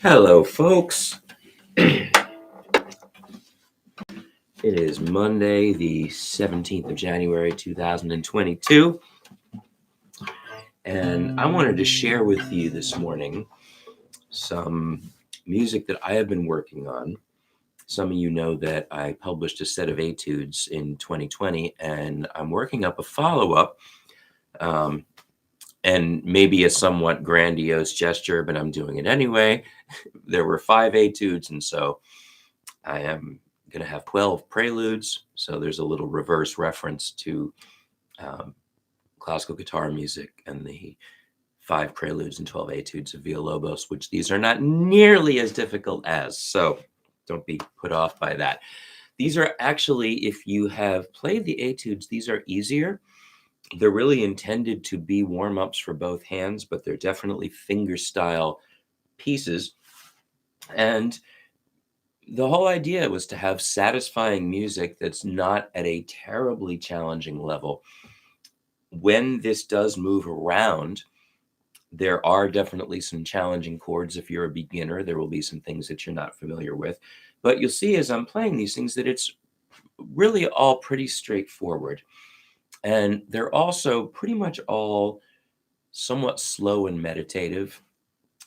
Hello, folks. It is Monday, the 17th of January, 2022. And I wanted to share with you this morning some music that I have been working on. Some of you know that I published a set of etudes in 2020, and I'm working up a follow-up. And maybe a somewhat grandiose gesture, but I'm doing it anyway. There were 5 etudes, and so I am going to have 12 preludes. So there's a little reverse reference to classical guitar music and the 5 preludes and 12 etudes of Villalobos, which these are not nearly as difficult as. So don't be put off by that. These are actually, if you have played the etudes, these are easier. They're really intended to be warm-ups for both hands, but they're definitely finger-style pieces. And the whole idea was to have satisfying music that's not at a terribly challenging level. When this does move around, there are definitely some challenging chords. If you're a beginner, there will be some things that you're not familiar with. But you'll see as I'm playing these things that it's really all pretty straightforward. And they're also pretty much all somewhat slow and meditative.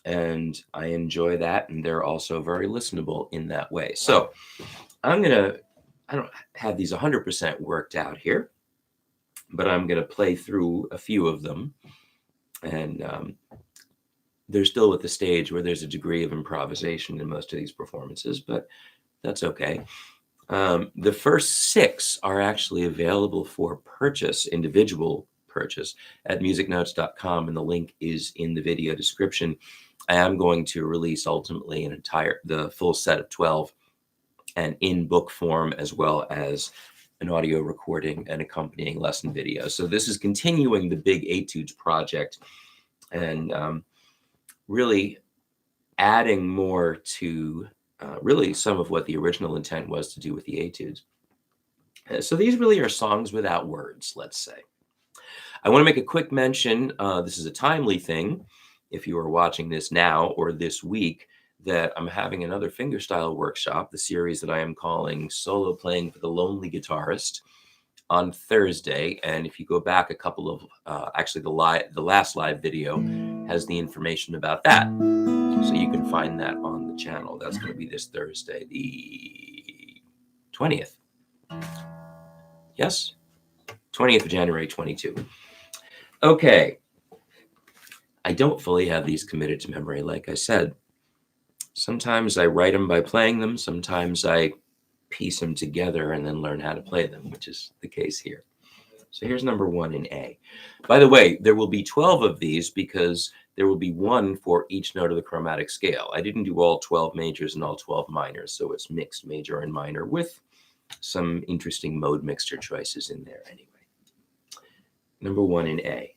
And I enjoy that. And they're also very listenable in that way. So I don't have these 100% worked out here, but I'm going to play through a few of them. And they're still at the stage where there's a degree of improvisation in most of these performances, but that's okay. The first 6 are actually available for purchase, individual purchase, at musicnotes.com, and the link is in the video description. I am going to release ultimately the full set of 12 and in book form, as well as an audio recording and accompanying lesson video. So this is continuing the big Etudes project and really adding more to really some of what the original intent was to do with the Etudes. So these really are songs without words, let's say. I want to make a quick mention. This is a timely thing. If you are watching this now or this week, that I'm having another fingerstyle workshop, the series that I am calling Solo Playing for the Lonely Guitarist, on Thursday. And if you go back a couple of, actually the last live video has the information about that. So you can find that on the channel. That's going to be this Thursday, the 20th. Yes? 20th of January, 22. Okay. I don't fully have these committed to memory, like I said. Sometimes I write them by playing them. Sometimes I piece them together and then learn how to play them, which is the case here. So here's number 1 in A. By the way, there will be 12 of these because there will be 1 for each note of the chromatic scale. I didn't do all 12 majors and all 12 minors, so it's mixed major and minor with some interesting mode mixture choices in there anyway. Number 1 in A.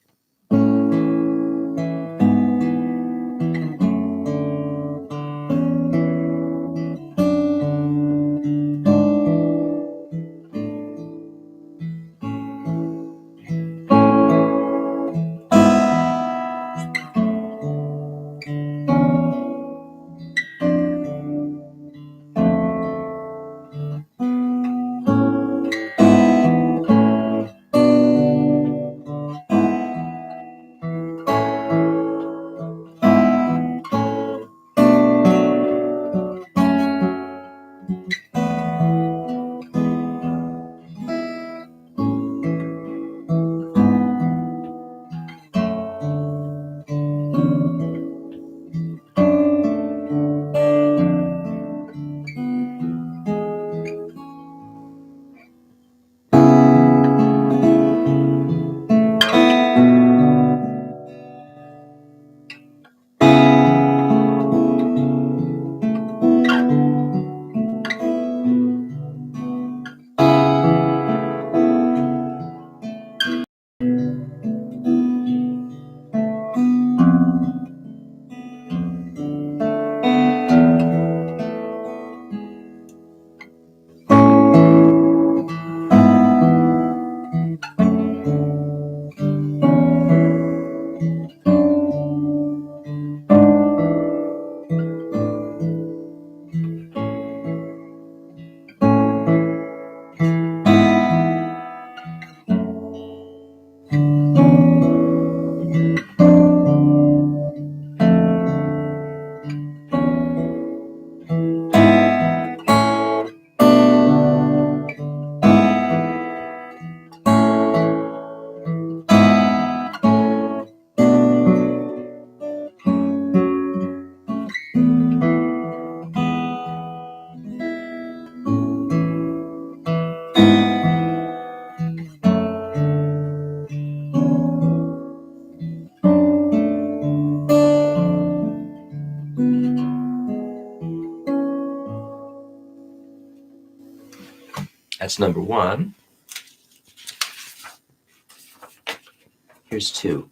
That's number 1. Here's 2.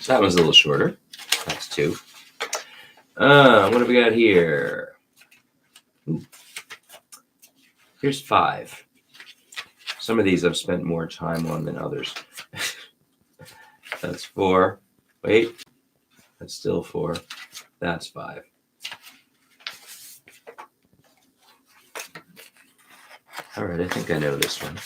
So that one's a little shorter. That's 2. What do we got here? Ooh. Here's 5. Some of these I've spent more time on than others. That's 4. Wait. That's still 4. That's 5. All right, I think I know this one.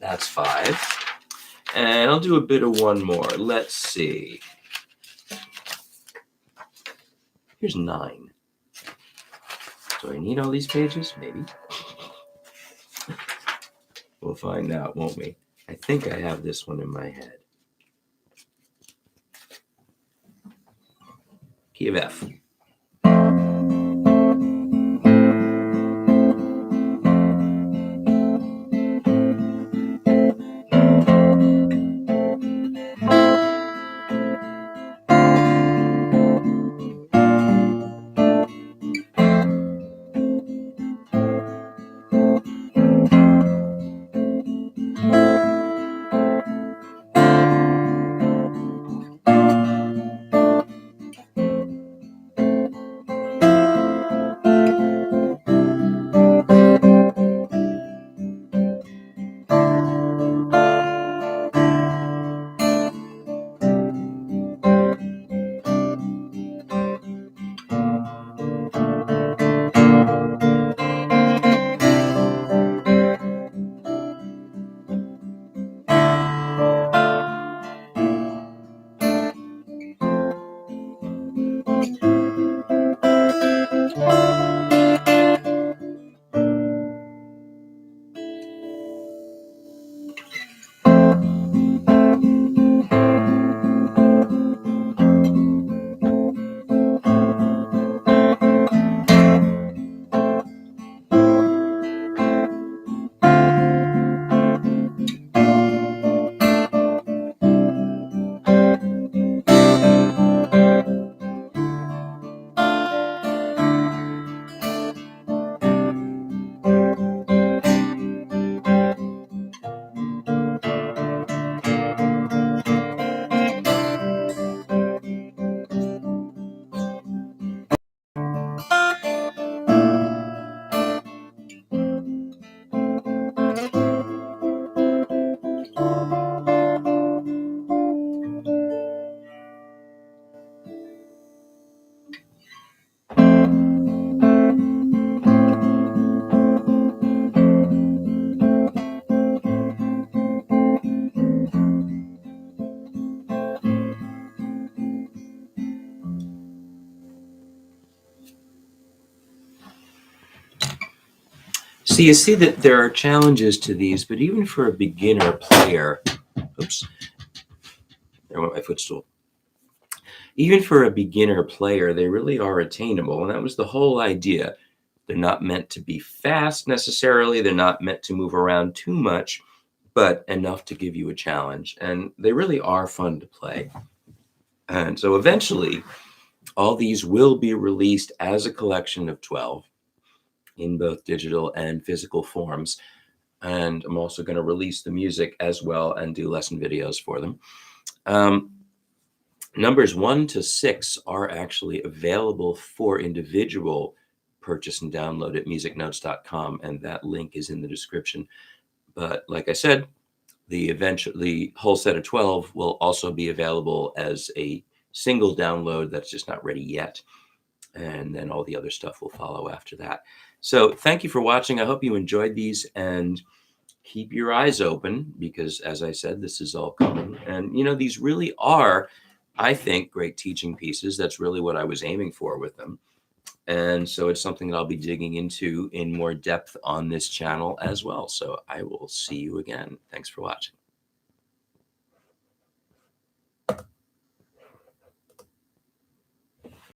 That's 5. And I'll do a bit of one more. Let's see. Here's 9. Do I need all these pages? Maybe. We'll find out, won't we? I think I have this one in my head. Key of F. So you see that there are challenges to these, but even for a beginner player, oops, there went my footstool. Even for a beginner player, they really are attainable. And that was the whole idea. They're not meant to be fast necessarily. They're not meant to move around too much, but enough to give you a challenge. And they really are fun to play. And so eventually, all these will be released as a collection of 12 in both digital and physical forms. And I'm also going to release the music as well and do lesson videos for them. Numbers 1 to 6 are actually available for individual purchase and download at musicnotes.com, and that link is in the description. But like I said, the whole set of 12 will also be available as a single download that's just not ready yet. And then all the other stuff will follow after that. So thank you for watching. I hope you enjoyed these, and keep your eyes open because, as I said, this is all coming. And, these really are, I think, great teaching pieces. That's really what I was aiming for with them. And so it's something that I'll be digging into in more depth on this channel as well. So I will see you again. Thanks for watching.